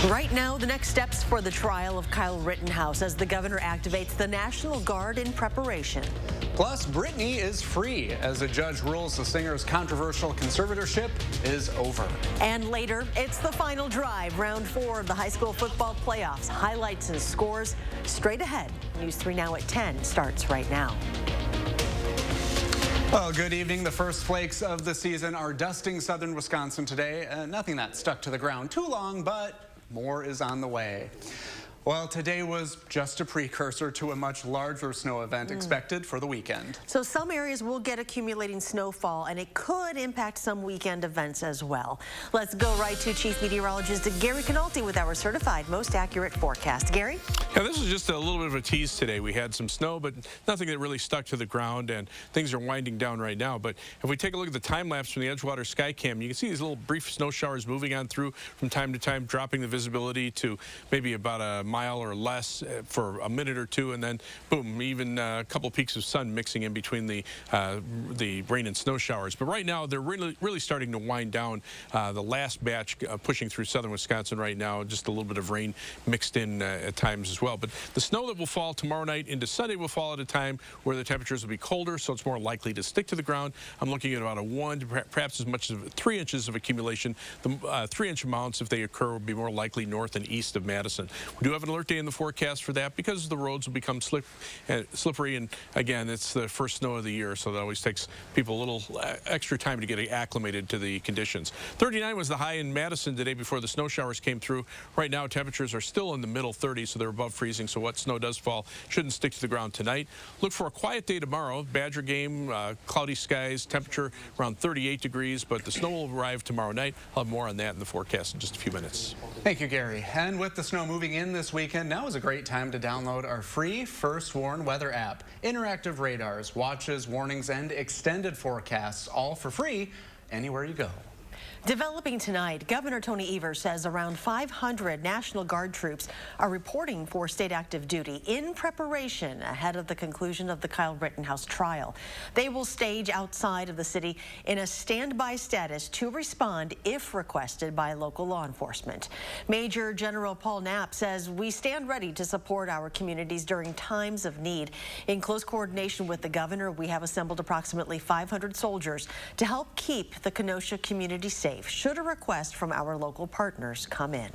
Right now, the next steps for the trial of Kyle Rittenhouse as the governor activates the National Guard in preparation. Plus, Britney is free as a judge rules the singer's controversial conservatorship is over. And later, it's the final drive, round 4 of the high school football playoffs. Highlights and scores straight ahead. News 3 Now at 10 starts right now. Well, good evening. The first flakes of the season are dusting southern Wisconsin today. Nothing that stuck to the ground too long, but more is on the way. Well, today was just a precursor to a much larger snow event expected for the weekend. So some areas will get accumulating snowfall, and it could impact some weekend events as well. Let's go right to Chief Meteorologist Gary Canalti with our certified most accurate forecast. Gary? Yeah, this is just a little bit of a tease today. We had some snow, but nothing that really stuck to the ground, and things are winding down right now. But if we take a look at the time lapse from the Edgewater Skycam, you can see these little brief snow showers moving on through from time to time, dropping the visibility to maybe about a mile or less for a minute or two, and then boom, even a couple peaks of sun mixing in between the rain and snow showers. But right now, they're really starting to wind down. The last batch pushing through southern Wisconsin right now, just a little bit of rain mixed in at times as well. But the snow that will fall tomorrow night into Sunday will fall at a time where the temperatures will be colder, so it's more likely to stick to the ground. I'm looking at about a 1 to perhaps as much as 3 inches of accumulation. The 3-inch amounts, if they occur, will be more likely north and east of Madison. We do have an alert day in the forecast for that because the roads will become slippery, and again, it's the first snow of the year, so that always takes people a little extra time to get acclimated to the conditions. 39 was the high in Madison today before the snow showers came through. Right now, temperatures are still in the middle 30s, so they're above freezing, so what snow does fall shouldn't stick to the ground tonight. Look for a quiet day tomorrow. Badger game, cloudy skies, temperature around 38 degrees, but the snow will arrive tomorrow night. I'll have more on that in the forecast in just a few minutes. Thank you, Gary. And with the snow moving in this weekend, now is a great time to download our free First Warn weather app. Interactive radars, watches, warnings, and extended forecasts, all for free anywhere you go. Developing tonight, Governor Tony Evers says around 500 National Guard troops are reporting for state active duty in preparation ahead of the conclusion of the Kyle Rittenhouse trial. They will stage outside of the city in a standby status to respond if requested by local law enforcement. Major General Paul Knapp says we stand ready to support our communities during times of need. In close coordination with the governor, we have assembled approximately 500 soldiers to help keep the Kenosha community safe should a request from our local partners come in.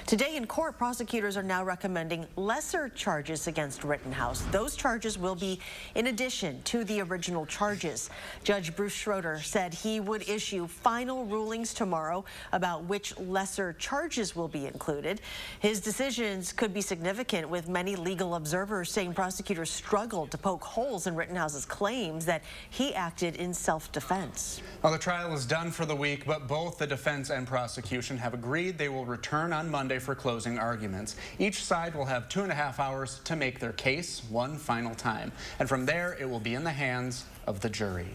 Today in court, prosecutors are now recommending lesser charges against Rittenhouse. Those charges will be in addition to the original charges. Judge Bruce Schroeder said he would issue final rulings tomorrow about which lesser charges will be included. His decisions could be significant, with many legal observers saying prosecutors struggled to poke holes in Rittenhouse's claims that he acted in self-defense. Well, the trial is done for the week, but both the defense and prosecution have agreed they will return on Monday for closing arguments. Each side will have 2.5 hours to make their case one final time, and from there it will be in the hands of the jury.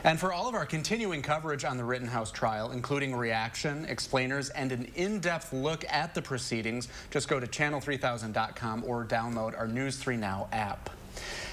And for all of our continuing coverage on the Rittenhouse trial, including reaction, explainers, and an in-depth look at the proceedings, just go to channel3000.com or download our News 3 Now app.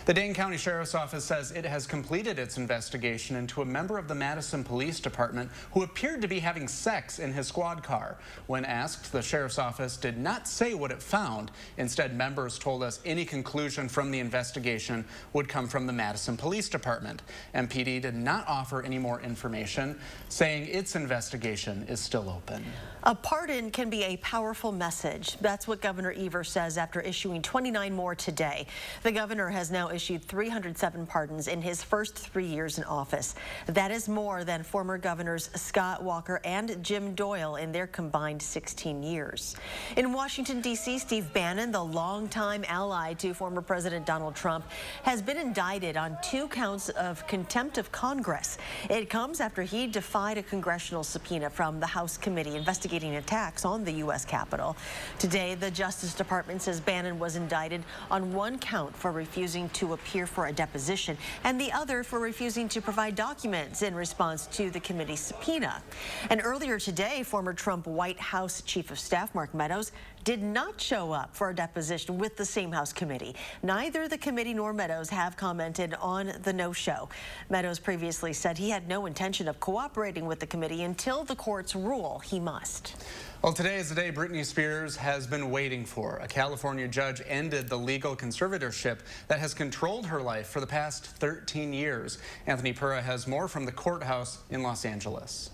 The Dane County Sheriff's Office says it has completed its investigation into a member of the Madison Police Department who appeared to be having sex in his squad car. When asked, the Sheriff's Office did not say what it found. Instead, members told us any conclusion from the investigation would come from the Madison Police Department. MPD did not offer any more information, saying its investigation is still open. A pardon can be a powerful message. That's what Governor Evers says after issuing 29 more today. The governor has now issued 307 pardons in his first 3 years in office. That is more than former governors Scott Walker and Jim Doyle in their combined 16 years. In Washington, D.C., Steve Bannon, the longtime ally to former President Donald Trump, has been indicted on 2 counts of contempt of Congress. It comes after he defied a congressional subpoena from the House committee investigating attacks on the U.S. Capitol. Today, the Justice Department says Bannon was indicted on 1 count for refusing to appear for a deposition and the other for refusing to provide documents in response to the committee's subpoena. And earlier today, former Trump White House Chief of Staff Mark Meadows did not show up for a deposition with the same House committee. Neither the committee nor Meadows have commented on the no-show. Meadows previously said he had no intention of cooperating with the committee until the courts rule he must. Well, today is the day Britney Spears has been waiting for. A California judge ended the legal conservatorship that has controlled her life for the past 13 years. Anthony Pura has more from the courthouse in Los Angeles.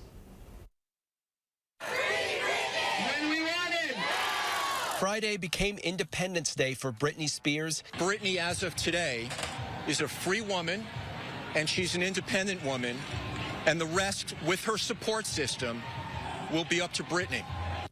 Friday became Independence Day for Britney Spears. Britney, as of today, is a free woman, and she's an independent woman, and the rest, with her support system, will be up to Britney.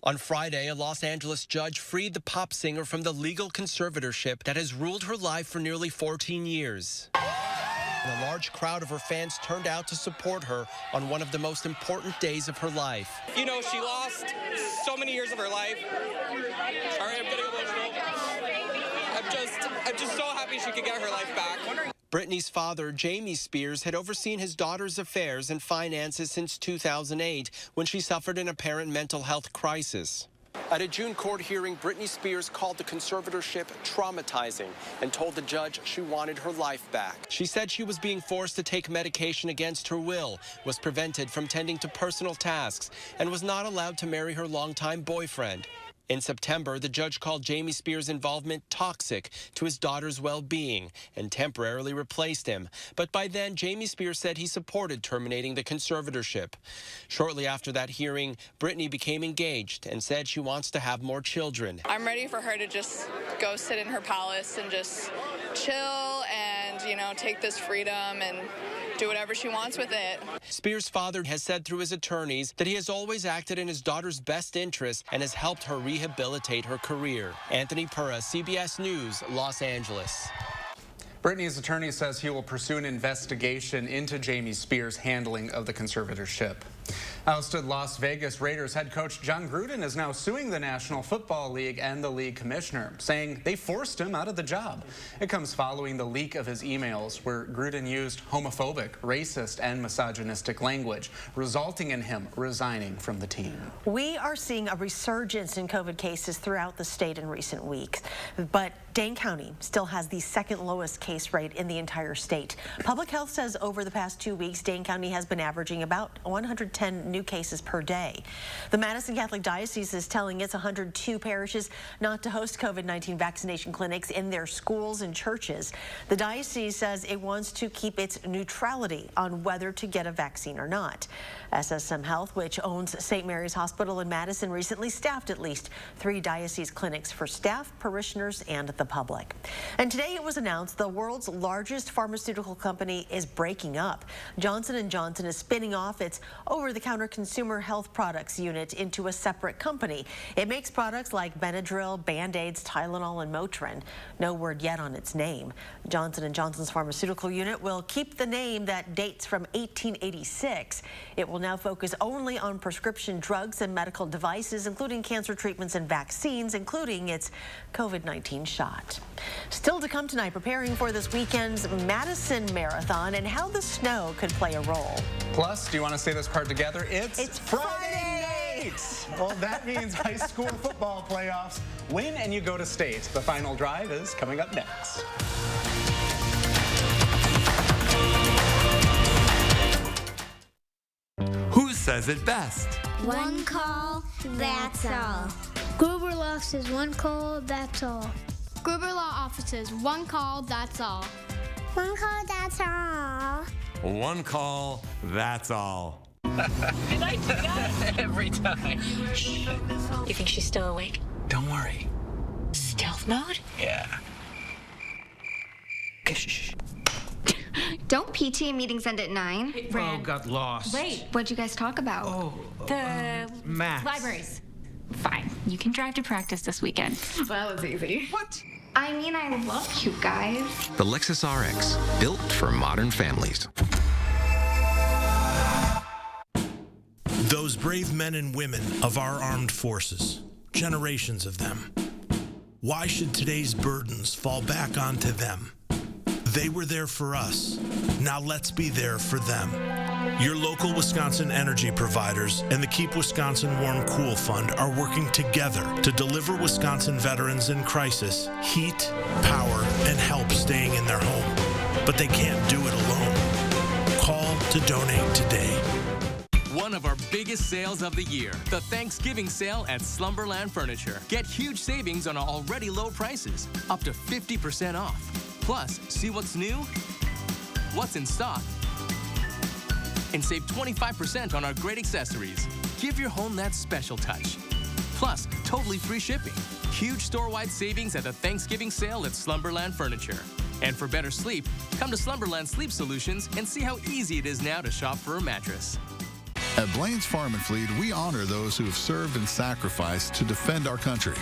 On Friday, a Los Angeles judge freed the pop singer from the legal conservatorship that has ruled her life for nearly 14 years. And a large crowd of her fans turned out to support her on one of the most important days of her life. You know, she lost so many years of her life. Sorry, I'm getting emotional. I'm just so happy she could get her life back. Britney's father, Jamie Spears, had overseen his daughter's affairs and finances since 2008 when she suffered an apparent mental health crisis. At a June court hearing, Britney Spears called the conservatorship traumatizing and told the judge she wanted her life back. She said she was being forced to take medication against her will, was prevented from tending to personal tasks, and was not allowed to marry her longtime boyfriend. In September, the judge called Jamie Spears' involvement toxic to his daughter's well-being and temporarily replaced him. But by then, Jamie Spears said he supported terminating the conservatorship. Shortly after that hearing, Britney became engaged and said she wants to have more children. I'm ready for her to just go sit in her palace and just chill and, you know, take this freedom and do whatever she wants with it. Spears' father has said through his attorneys that he has always acted in his daughter's best interest and has helped her rehabilitate her career. Anthony Pura, CBS News, Los Angeles. Britney's attorney says he will pursue an investigation into Jamie Spears' handling of the conservatorship. Ousted Las Vegas Raiders head coach John Gruden is now suing the National Football League and the league commissioner, saying they forced him out of the job. It comes following the leak of his emails where Gruden used homophobic, racist, and misogynistic language, resulting in him resigning from the team. We are seeing a resurgence in COVID cases throughout the state in recent weeks, but Dane County still has the second lowest case rate in the entire state. Public Health says over the past 2 weeks, Dane County has been averaging about 110 new cases per day. The Madison Catholic Diocese is telling its 102 parishes not to host COVID-19 vaccination clinics in their schools and churches. The diocese says it wants to keep its neutrality on whether to get a vaccine or not. SSM Health, which owns St. Mary's Hospital in Madison, recently staffed at least 3 diocese clinics for staff, parishioners, and the public. And today it was announced the world's largest pharmaceutical company is breaking up. Johnson & Johnson is spinning off its over-the-counter consumer health products unit into a separate company. It makes products like Benadryl, Band-Aids, Tylenol, and Motrin. No word yet on its name. Johnson & Johnson's pharmaceutical unit will keep the name that dates from 1886. It will now focus only on prescription drugs and medical devices, including cancer treatments and vaccines, including its COVID-19 shot. Still to come tonight, preparing for this weekend's Madison Marathon and how the snow could play a role. Plus, do you want to say this part together? It's Friday night! Well, that means high school football playoffs. Win and you go to state. The final drive is coming up next. Who says it best? One call, that's all. Gruber Law says one call, that's all. Gruber Law offices, one call, that's all. One call, that's all. One call, that's all. Did I do that? Every time. Shh. You think she's still awake? Don't worry. Stealth mode? Yeah. Shh. Don't PTA meetings end at 9? Oh, got lost. Wait. What'd you guys talk about? The math. libraries. Fine. You can drive to practice this weekend. That was easy. What? I mean, I love you guys. The Lexus RX, built for modern families. Those brave men and women of our armed forces, generations of them. Why should today's burdens fall back onto them? They were there for us. Now let's be there for them. Your local Wisconsin energy providers and the Keep Wisconsin Warm Cool Fund are working together to deliver Wisconsin veterans in crisis heat, power, and help staying in their home. But they can't do it alone. Call to donate today. One of our biggest sales of the year, the Thanksgiving sale at Slumberland Furniture. Get huge savings on already low prices, up to 50% off. Plus, see what's new, what's in stock, and save 25% on our great accessories. Give your home that special touch. Plus, totally free shipping. Huge store-wide savings at the Thanksgiving sale at Slumberland Furniture. And for better sleep, come to Slumberland Sleep Solutions and see how easy it is now to shop for a mattress. At Blaine's Farm and Fleet, we honor those who have served and sacrificed to defend our country.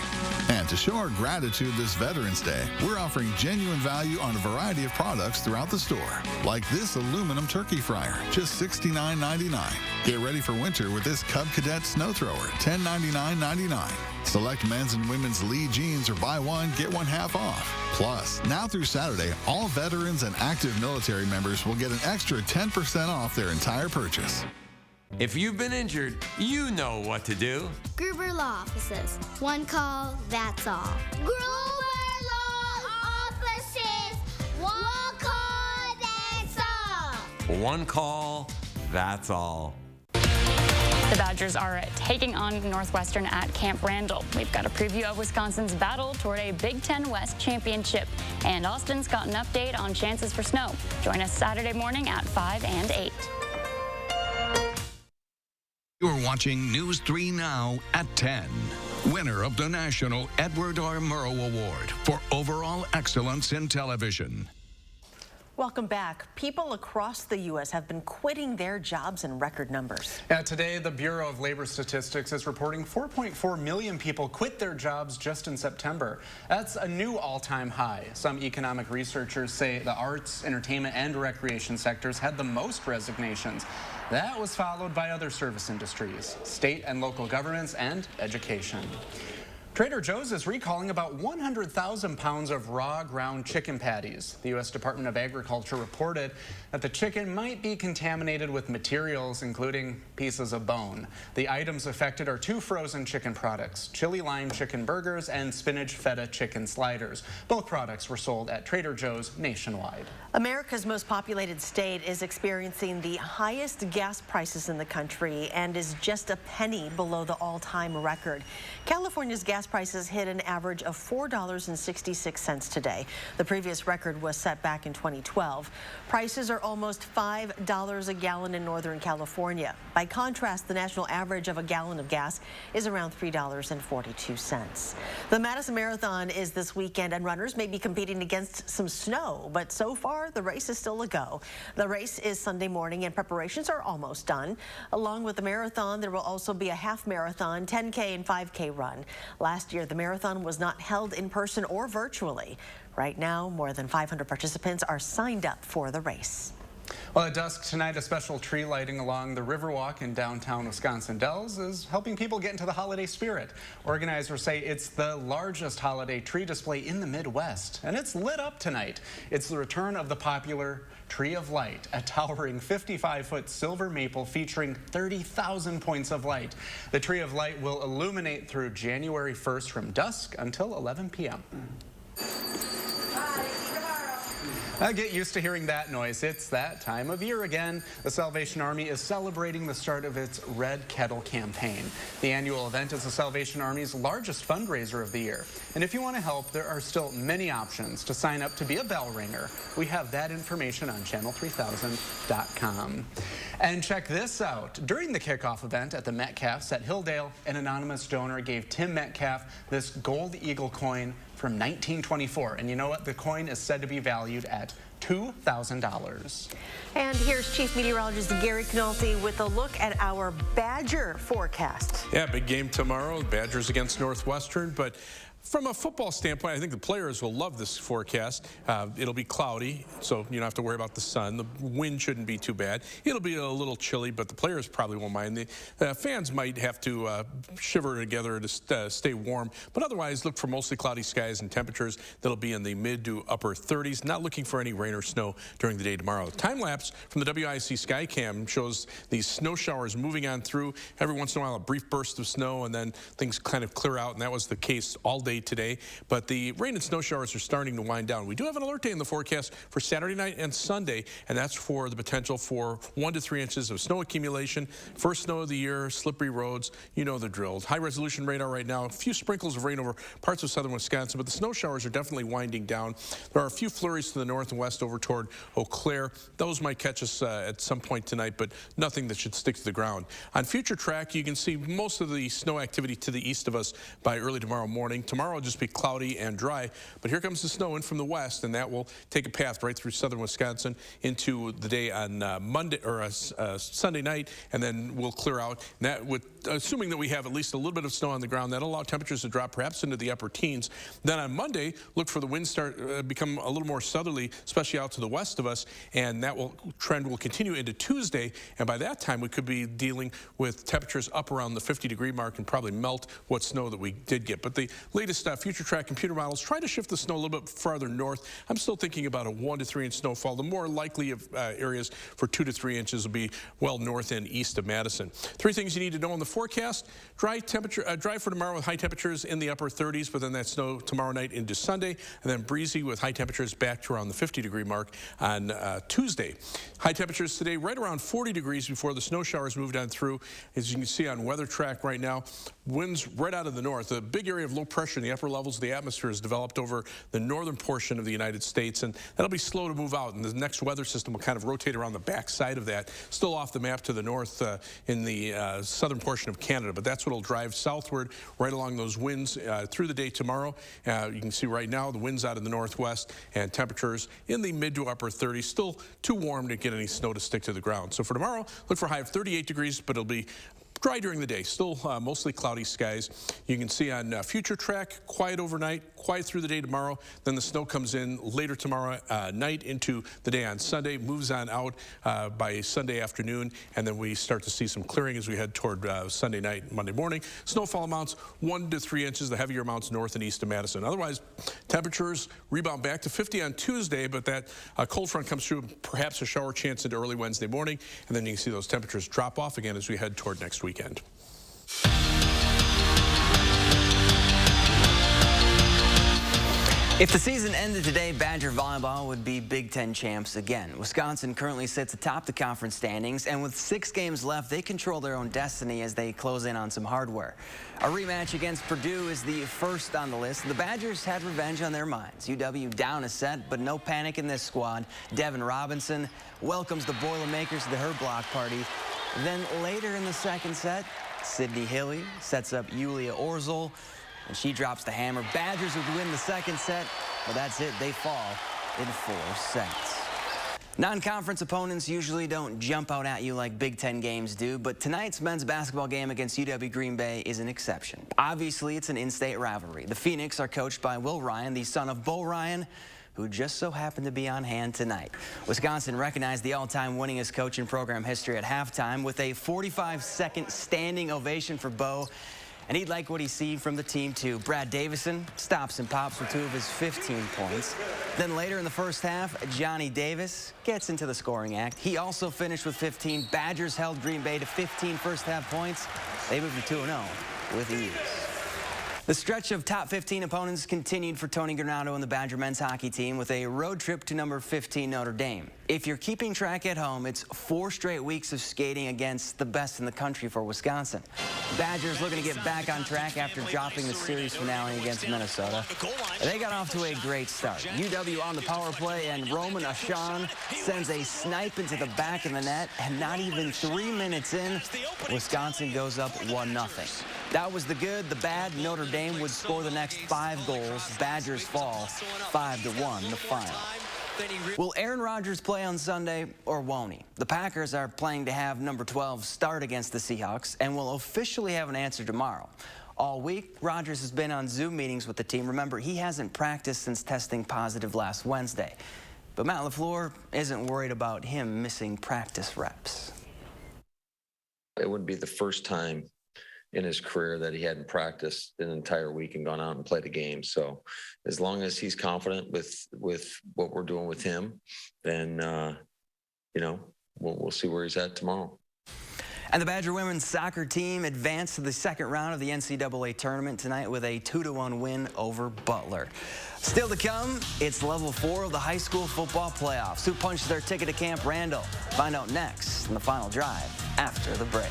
And to show our gratitude this Veterans Day, we're offering genuine value on a variety of products throughout the store, like this aluminum turkey fryer, just $69.99. Get ready for winter with this Cub Cadet snow thrower, $10.99.99. Select men's and women's Lee jeans or buy one, get one half off. Plus, now through Saturday, all veterans and active military members will get an extra 10% off their entire purchase. If you've been injured, you know what to do. Gruber Law Offices. One call, that's all. Gruber Law Offices. One call, that's all. One call, that's all. The Badgers are taking on Northwestern at Camp Randall. We've got a preview of Wisconsin's battle toward a Big Ten West championship. And Austin's got an update on chances for snow. Join us Saturday morning at 5 and 8. You're watching News 3 Now at 10. Winner of the National Edward R. Murrow Award for Overall Excellence in Television. Welcome back. People across the U.S. have been quitting their jobs in record numbers. Today, the Bureau of Labor Statistics is reporting 4.4 million people quit their jobs just in September. That's a new all-time high. Some economic researchers say the arts, entertainment, and recreation sectors had the most resignations. That was followed by other service industries, state and local governments, and education. Trader Joe's is recalling about 100,000 pounds of raw ground chicken patties. The U.S. Department of Agriculture reported that the chicken might be contaminated with materials, including pieces of bone. The items affected are 2 frozen chicken products, chili lime chicken burgers and spinach feta chicken sliders. Both products were sold at Trader Joe's nationwide. America's most populated state is experiencing the highest gas prices in the country and is just a penny below the all-time record. California's gas prices hit an average of $4.66 today. The previous record was set back in 2012. Prices are almost $5 a gallon in Northern California. By contrast, the national average of a gallon of gas is around $3.42. The Madison Marathon is this weekend, and runners may be competing against some snow, but so far the race is still a go. The race is Sunday morning, and preparations are almost done. Along with the marathon, there will also be a half marathon, 10K and 5K run. Last year, the marathon was not held in person or virtually. Right now, more than 500 participants are signed up for the race. Well, at dusk tonight, a special tree lighting along the Riverwalk in downtown Wisconsin Dells is helping people get into the holiday spirit. Organizers say it's the largest holiday tree display in the Midwest, and it's lit up tonight. It's the return of the popular Tree of Light, a towering 55-foot silver maple featuring 30,000 points of light. The Tree of Light will illuminate through January 1st from dusk until 11 p.m. Get used to hearing that noise. It's that time of year again. The Salvation Army is celebrating the start of its Red Kettle campaign. The annual event is the Salvation Army's largest fundraiser of the year. And if you want to help, there are still many options to sign up to be a bell ringer. We have that information on channel3000.com. And check this out. During the kickoff event at the Metcalfs at Hilldale, an anonymous donor gave Tim Metcalf this gold eagle coin from 1924. And you know what? The coin is said to be valued at $2,000. And here's Chief Meteorologist Gary Canolti with a look at our Badger forecast. Yeah, big game tomorrow. Badgers against Northwestern, but From a football standpoint, I think the players will love this forecast. It'll be cloudy, so you don't have to worry about the sun. The wind shouldn't be too bad. It'll be a little chilly, but the players probably won't mind. The fans might have to shiver together to stay warm, but otherwise look for mostly cloudy skies and temperatures that'll be in the mid to upper 30s. Not looking for any rain or snow during the day tomorrow. The time lapse from the WISC Skycam shows these snow showers moving on through. Every once in a while, a brief burst of snow, and then things kind of clear out, and that was the case all day today, but the rain and snow showers are starting to wind down. We do have an alert day in the forecast for Saturday night and Sunday, and that's for the potential for 1 to 3 inches of snow accumulation. First snow of the year, slippery roads, you know the drill. High resolution radar right now, a few sprinkles of rain over parts of southern Wisconsin, but the snow showers are definitely winding down. There are a few flurries to the north and west over toward Eau Claire. Those might catch us at some point tonight, but nothing that should stick to the ground. On future track, you can see most of the snow activity to the east of us by early tomorrow morning. Tomorrow will just be cloudy and dry, but here comes the snow in from the west, and that will take a path right through southern Wisconsin into the day on Monday or Sunday night, and then we'll clear out. And that would, assuming that we have at least a little bit of snow on the ground, that'll allow temperatures to drop perhaps into the upper teens. Then on Monday, look for the winds start become a little more southerly, especially out to the west of us, and that trend will continue into Tuesday. And by that time, we could be dealing with temperatures up around the 50-degree mark and probably melt what snow that we did get. But the latest future track computer models try to shift the snow a little bit farther north. I'm still thinking about a 1 to 3 inch snowfall. The more likely of areas for 2 to 3 inches will be well north and east of Madison. 3 things you need to know in the forecast: dry for tomorrow with high temperatures in the upper 30s, but then that snow tomorrow night into Sunday, and then breezy with high temperatures back to around the 50-degree mark on Tuesday. High temperatures today right around 40 degrees before the snow showers moved on through. As you can see on weather track right now, winds right out of the north. A big area of low pressure in the upper levels of the atmosphere has developed over the northern portion of the United States, and that'll be slow to move out, and the next weather system will kind of rotate around the back side of that, still off the map to the north in the southern portion of Canada, but that's what will drive southward right along those winds through the day tomorrow. You can see right now the winds out of the northwest and temperatures in the mid to upper 30s, still too warm to get any snow to stick to the ground. So for tomorrow, look for a high of 38 degrees, but it'll be dry during the day, still mostly cloudy skies. You can see on future track, quiet overnight, quiet through the day tomorrow. Then the snow comes in later tomorrow night into the day on Sunday, moves on out by Sunday afternoon, and then we start to see some clearing as we head toward Sunday night, Monday morning. Snowfall amounts 1 to 3 inches, the heavier amounts north and east of Madison. Otherwise, temperatures rebound back to 50 on Tuesday, but that cold front comes through, perhaps a shower chance into early Wednesday morning, and then you can see those temperatures drop off again as we head toward next weekend. If the season ended today, Badger volleyball would be Big Ten champs again. Wisconsin currently sits atop the conference standings, and with 6 games left, they control their own destiny as they close in on some hardware. A rematch against Purdue is the first on the list. The Badgers had revenge on their minds. UW down a set, but no panic in this squad. Devin Robinson welcomes the Boilermakers to her block party. Then later in the second set, Sydney Hilly sets up Yulia Orzel, and she drops the hammer. Badgers would win the second set, but that's it. They fall in 4 sets. Non-conference opponents usually don't jump out at you like Big Ten games do, but tonight's men's basketball game against UW Green Bay is an exception. Obviously, it's an in-state rivalry. The Phoenix are coached by Will Ryan, the son of Bo Ryan, who just so happened to be on hand tonight. Wisconsin recognized the all-time winningest coach in program history at halftime with a 45-second standing ovation for Bo. And he'd like what he's seen from the team, too. Brad Davison stops and pops with 2 of his 15 points. Then later in the first half, Johnny Davis gets into the scoring act. He also finished with 15. Badgers held Green Bay to 15 first-half points. They moved to 2-0 with ease. The stretch of top 15 opponents continued for Tony Granato and the Badger men's hockey team with a road trip to number 15 Notre Dame. If you're keeping track at home, it's 4 straight weeks of skating against the best in the country for Wisconsin. The Badgers looking to get back on track after dropping the series finale against Minnesota. They got off to a great start. UW on the power play, and Roman Ashan sends a snipe into the back of the net, and not even 3 minutes in, Wisconsin goes up 1-0. That was the good. The bad, Notre Dame would score the next 5 goals. Badgers fall 5-1 the final. Will Aaron Rodgers play on Sunday, or won't he? The Packers are planning to have number 12 start against the Seahawks and will officially have an answer tomorrow. All week, Rodgers has been on Zoom meetings with the team. Remember, he hasn't practiced since testing positive last Wednesday. But Matt LaFleur isn't worried about him missing practice reps. It wouldn't be the first time in his career that he hadn't practiced an entire week and gone out and played a game. So as long as he's confident with what we're doing with him, then, we'll see where he's at tomorrow. And the Badger women's soccer team advanced to the second round of the NCAA tournament tonight with a 2-1 win over Butler. Still to come, it's level 4 of the high school football playoffs. Who punched their ticket to Camp Randall? Find out next in the final drive after the break.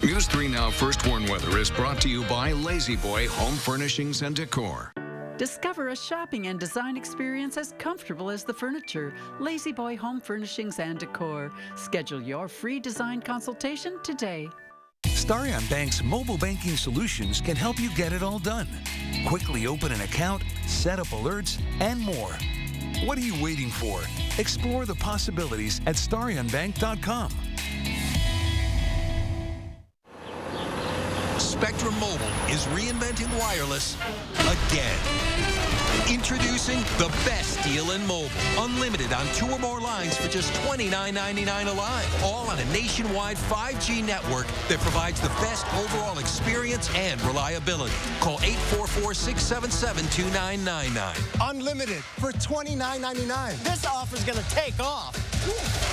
News 3 Now First Warn Weather is brought to you by Lazy Boy Home Furnishings and Decor. Discover a shopping and design experience as comfortable as the furniture. Lazy Boy Home Furnishings and Decor. Schedule your free design consultation today. Starion Bank's mobile banking solutions can help you get it all done. Quickly open an account, set up alerts, and more. What are you waiting for? Explore the possibilities at StarionBank.com. Spectrum Mobile is reinventing wireless again. Introducing the best deal in mobile. Unlimited on 2 or more lines for just $29.99 a line. All on a nationwide 5G network that provides the best overall experience and reliability. Call 844-677-2999. Unlimited for $29.99. This offer's going to take off.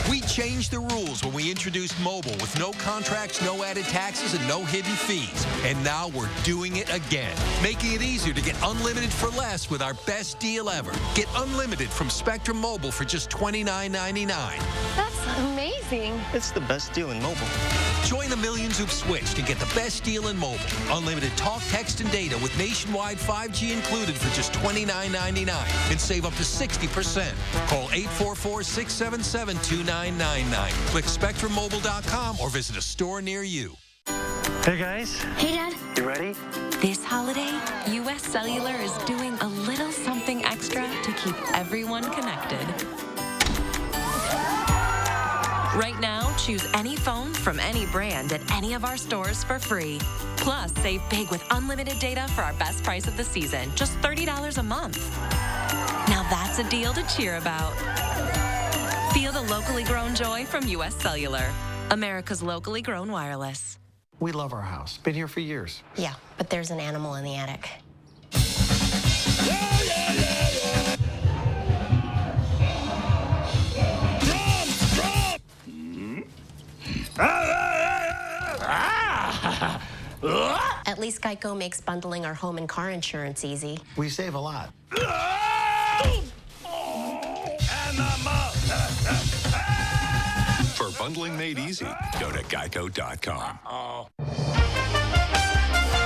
We changed the rules when we introduced mobile with no contracts, no added taxes, and no hidden fees. And now we're doing it again, making it easier to get unlimited for less with our best deal ever. Get unlimited from Spectrum Mobile for just $29.99. That's amazing. It's the best deal in mobile. Join the millions who've switched and get the best deal in mobile. Unlimited talk, text, and data with nationwide 5G included for just $29.99 and save up to 60%. Call 844-677-2999. Click SpectrumMobile.com or visit a store near you. Hey, guys. Hey, Dad. You ready? This holiday, U.S. Cellular is doing a little something extra to keep everyone connected. Right now, choose any phone from any brand at any of our stores for free. Plus, save big with unlimited data for our best price of the season, just $30 a month. Now that's a deal to cheer about. Feel the locally grown joy from U.S. Cellular, America's locally grown wireless. We love our house. Been here for years. Yeah, but there's an animal in the attic. At least Geico makes bundling our home and car insurance easy. We save a lot. For bundling made easy, go to Geico.com.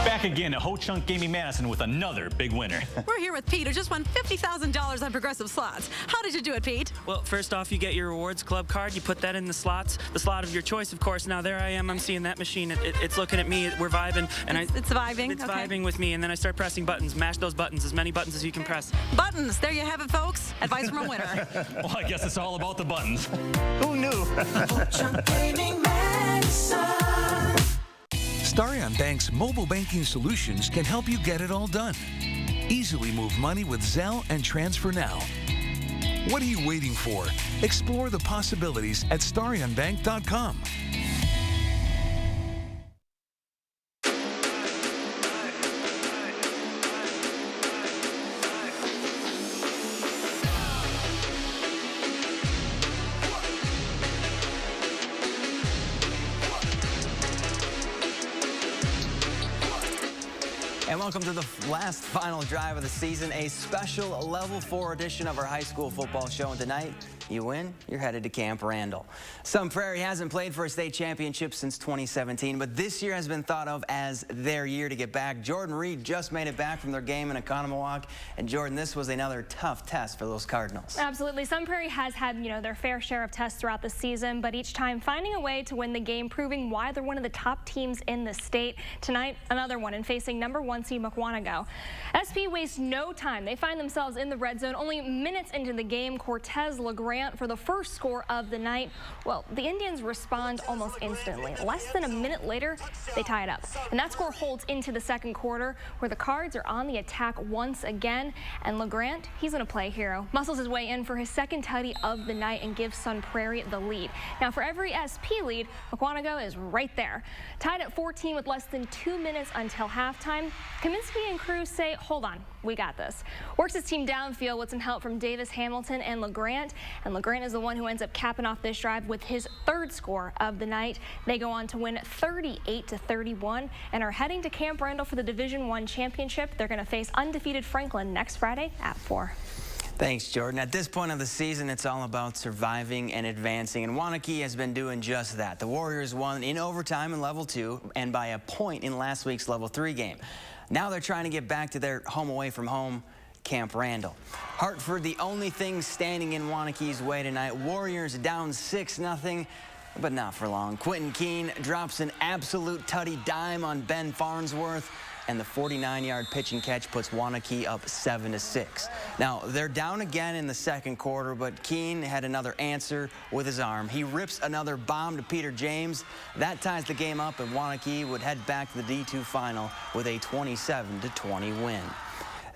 Back again at Ho Chunk Gaming Madison with another big winner. We're here with Pete, who just won $50,000 on Progressive Slots. How did you do it, Pete? Well, first off, you get your Rewards Club card. You put that in the slots, the slot of your choice, of course. Now, there I am. I'm seeing that machine. It's looking at me. We're vibing. And it's vibing? It's vibing with me. And then I start pressing buttons. Mash those buttons, as many buttons as you can press. Buttons. There you have it, folks. Advice from a winner. Well, I guess it's all about the buttons. Who knew? Ho Chunk Gaming Madison. Starion Bank's mobile banking solutions can help you get it all done. Easily move money with Zelle and Transfer Now. What are you waiting for? Explore the possibilities at StarionBank.com. And welcome to the last final drive of the season, a special Level 4 edition of our high school football show. And tonight, you win, you're headed to Camp Randall. Sun Prairie hasn't played for a state championship since 2017, but this year has been thought of as their year to get back. Jordan Reed just made it back from their game in Economawalk. And Jordan, this was another tough test for those Cardinals. Absolutely. Sun Prairie has had, their fair share of tests throughout the season, but each time finding a way to win the game, proving why they're one of the top teams in the state. Tonight, another one, and facing number 1 seed Mukwonago. SP wastes no time. They find themselves in the red zone only minutes into the game. Cortez LeGrand LeGrant for the first score of the night. Well, the Indians respond almost instantly. Less than a minute later, they tie it up. And that score holds into the second quarter, where the Cards are on the attack once again. And LeGrant, he's going to play hero. Muscles his way in for his second tutty of the night and gives Sun Prairie the lead. Now, for every SP lead, McQuanago is right there. Tied at 14 with less than 2 minutes until halftime. Kaminsky and crew say, hold on, we got this. Works his team downfield with some help from Davis, Hamilton, and LeGrant. And LeGrant is the one who ends up capping off this drive with his third score of the night. They go on to win 38-31 and are heading to Camp Randall for the Division I championship. They're going to face undefeated Franklin next Friday at 4. Thanks, Jordan. At this point of the season, it's all about surviving and advancing, and Waunakee has been doing just that. The Warriors won in overtime in Level 2 and by a point in last week's Level 3 game. Now they're trying to get back to their home away from home, Camp Randall. Hartford, the only thing standing in Waunakee's way tonight. Warriors down 6-0, but not for long. Quentin Keene drops an absolute tutty dime on Ben Farnsworth, and the 49-yard pitch and catch puts Waunakee up 7-6. Now, they're down again in the second quarter, but Keene had another answer with his arm. He rips another bomb to Peter James. That ties the game up, and Waunakee would head back to the D2 final with a 27-20 win.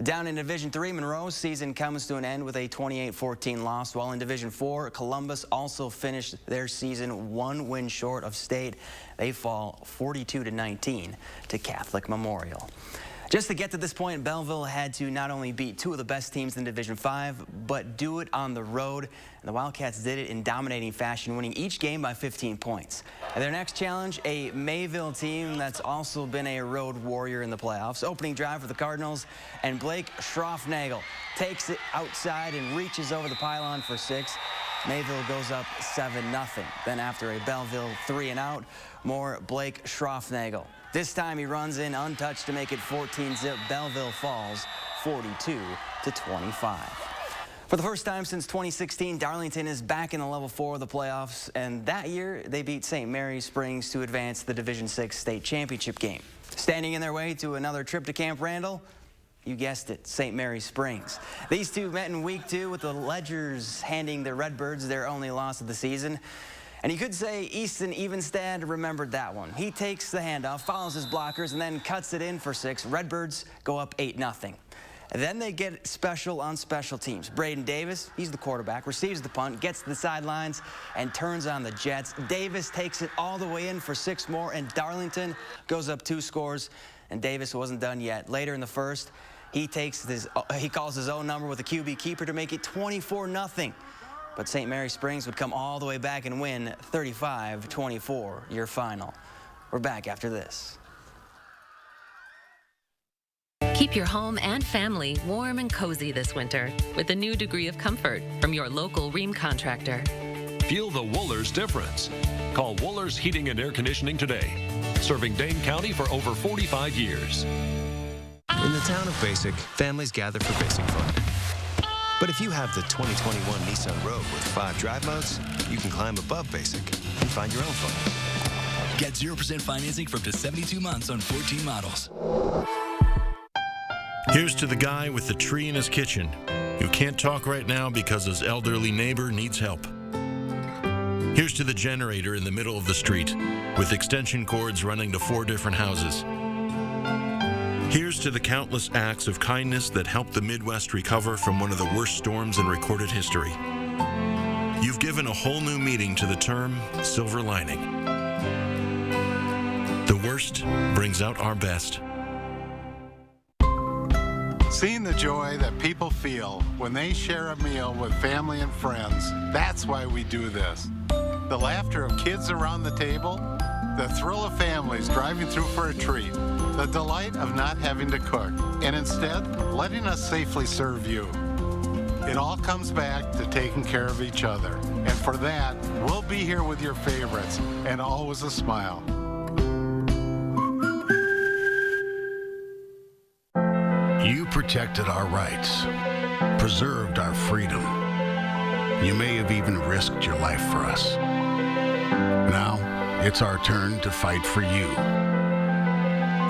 Down in Division III, Monroe's season comes to an end with a 28-14 loss, while in Division IV, Columbus also finished their season 1 win short of state. They fall 42-19 to Catholic Memorial. Just to get to this point, Belleville had to not only beat 2 of the best teams in Division V, but do it on the road. And the Wildcats did it in dominating fashion, winning each game by 15 points. And their next challenge, a Mayville team that's also been a road warrior in the playoffs. Opening drive for the Cardinals, and Blake Schroffnagel takes it outside and reaches over the pylon for 6. Mayville goes up 7-0. Then after a Belleville 3-and-out, more Blake Schroffnagel. This time he runs in untouched to make it 14-zip. Belleville falls 42-25. For the first time since 2016, Darlington is back in the Level 4 of the playoffs, and that year they beat St. Mary's Springs to advance to the Division VI state championship game. Standing in their way to another trip to Camp Randall, you guessed it, St. Mary's Springs. These two met in Week 2 with the Ledgers handing the Redbirds their only loss of the season. And you could say Easton Evenstad remembered that one. He takes the handoff, follows his blockers, and then cuts it in for 6. Redbirds go up 8-0. And then they get special on special teams. Braden Davis, he's the quarterback, receives the punt, gets to the sidelines, and turns on the Jets. Davis takes it all the way in for 6 more, and Darlington goes up 2 scores. And Davis wasn't done yet. Later in the first, he calls his own number with a QB keeper to make it 24-0. But St. Mary's Springs would come all the way back and win 35-24, your final. We're back after this. Keep your home and family warm and cozy this winter with a new degree of comfort from your local Rheem contractor. Feel the Wohlers difference. Call Wohlers Heating and Air Conditioning today. Serving Dane County for over 45 years. In the town of Basic, families gather for basic fun. But if you have the 2021 Nissan Rogue with 5 drive modes, you can climb above basic and find your own fun. Get 0% financing for up to 72 months on 14 models. Here's to the guy with the tree in his kitchen who can't talk right now because his elderly neighbor needs help. Here's to the generator in the middle of the street with extension cords running to 4 different houses. Here's to the countless acts of kindness that helped the Midwest recover from one of the worst storms in recorded history. You've given a whole new meaning to the term silver lining. The worst brings out our best. Seeing the joy that people feel when they share a meal with family and friends, that's why we do this. The laughter of kids around the table, the thrill of families driving through for a treat, the delight of not having to cook, and instead letting us safely serve you. It all comes back to taking care of each other. And for that, we'll be here with your favorites, and always a smile. You protected our rights, preserved our freedom. You may have even risked your life for us. Now, it's our turn to fight for you.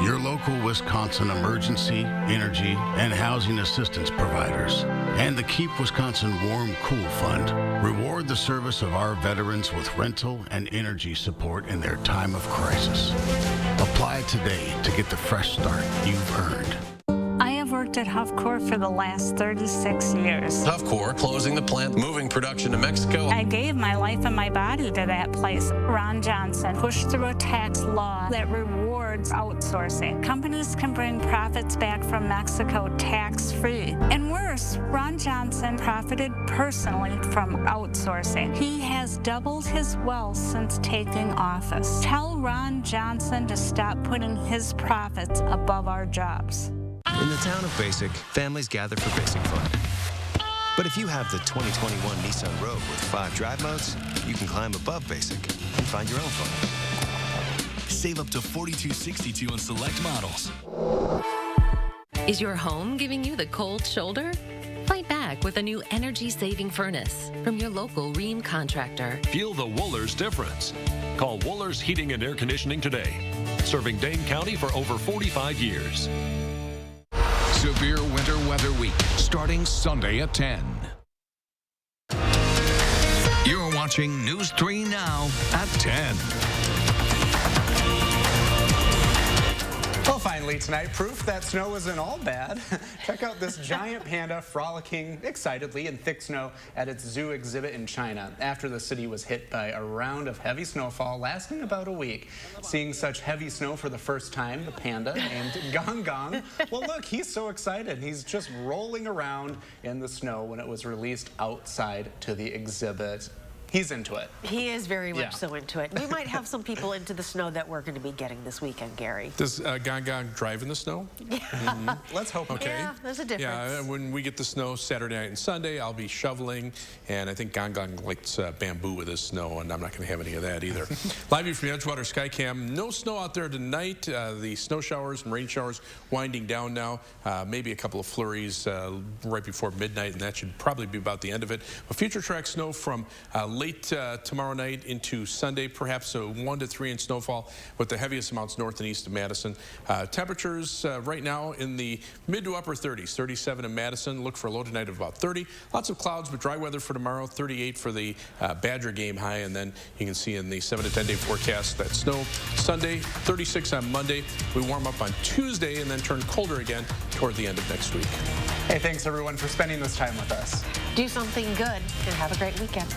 Your local Wisconsin emergency, energy, and housing assistance providers. And the Keep Wisconsin Warm Cool Fund. Reward the service of our veterans with rental and energy support in their time of crisis. Apply today to get the fresh start you've earned. I have worked at Huffcore for the last 36 years. Huffcore closing the plant, moving production to Mexico. I gave my life and my body to that place. Ron Johnson pushed through a tax law that rewards outsourcing. Companies can bring profits back from Mexico tax-free. And worse, Ron Johnson profited personally from outsourcing. He has doubled his wealth since taking office. Tell Ron Johnson to stop putting his profits above our jobs. In the town of Basic, families gather for basic fun. But if you have the 2021 Nissan Rogue with 5 drive modes, you can climb above basic and find your own fun. Save up to $42.62 on select models. Is your home giving you the cold shoulder? Fight back with a new energy-saving furnace from your local Rheem contractor. Feel the Wohlers difference. Call Wohlers Heating and Air Conditioning today. Serving Dane County for over 45 years. Severe winter weather week, starting Sunday at 10. You're watching News 3 Now at 10. Well, finally tonight, proof that snow isn't all bad. Check out this giant panda frolicking excitedly in thick snow at its zoo exhibit in China after the city was hit by a round of heavy snowfall lasting about a week. Seeing such heavy snow for the first time, the panda named Gong Gong, well, look, he's so excited. He's just rolling around in the snow when it was released outside to the exhibit. He's into it. He is very much so into it. We might have some people into the snow that we're going to be getting this weekend, Gary. Does Gong Gong drive in the snow? Yeah. Let's hope. Okay. Yeah, there's a difference. Yeah, when we get the snow Saturday night and Sunday, I'll be shoveling, and I think Gong Gong likes bamboo with his snow, and I'm not going to have any of that either. Live view from Edgewater Skycam. No snow out there tonight. The snow showers and rain showers winding down now. Maybe a couple of flurries right before midnight, and that should probably be about the end of it. But future track snow from late tomorrow night into Sunday, perhaps a 1 to 3 inch snowfall with the heaviest amounts north and east of Madison. Temperatures right now in the mid to upper 30s, 37 in Madison. Look for a low tonight of about 30. Lots of clouds, but dry weather for tomorrow, 38 for the Badger game high. And then you can see in the 7 to 10 day forecast that snow Sunday, 36 on Monday. We warm up on Tuesday and then turn colder again toward the end of next week. Hey, thanks everyone for spending this time with us. Do something good and have a great weekend.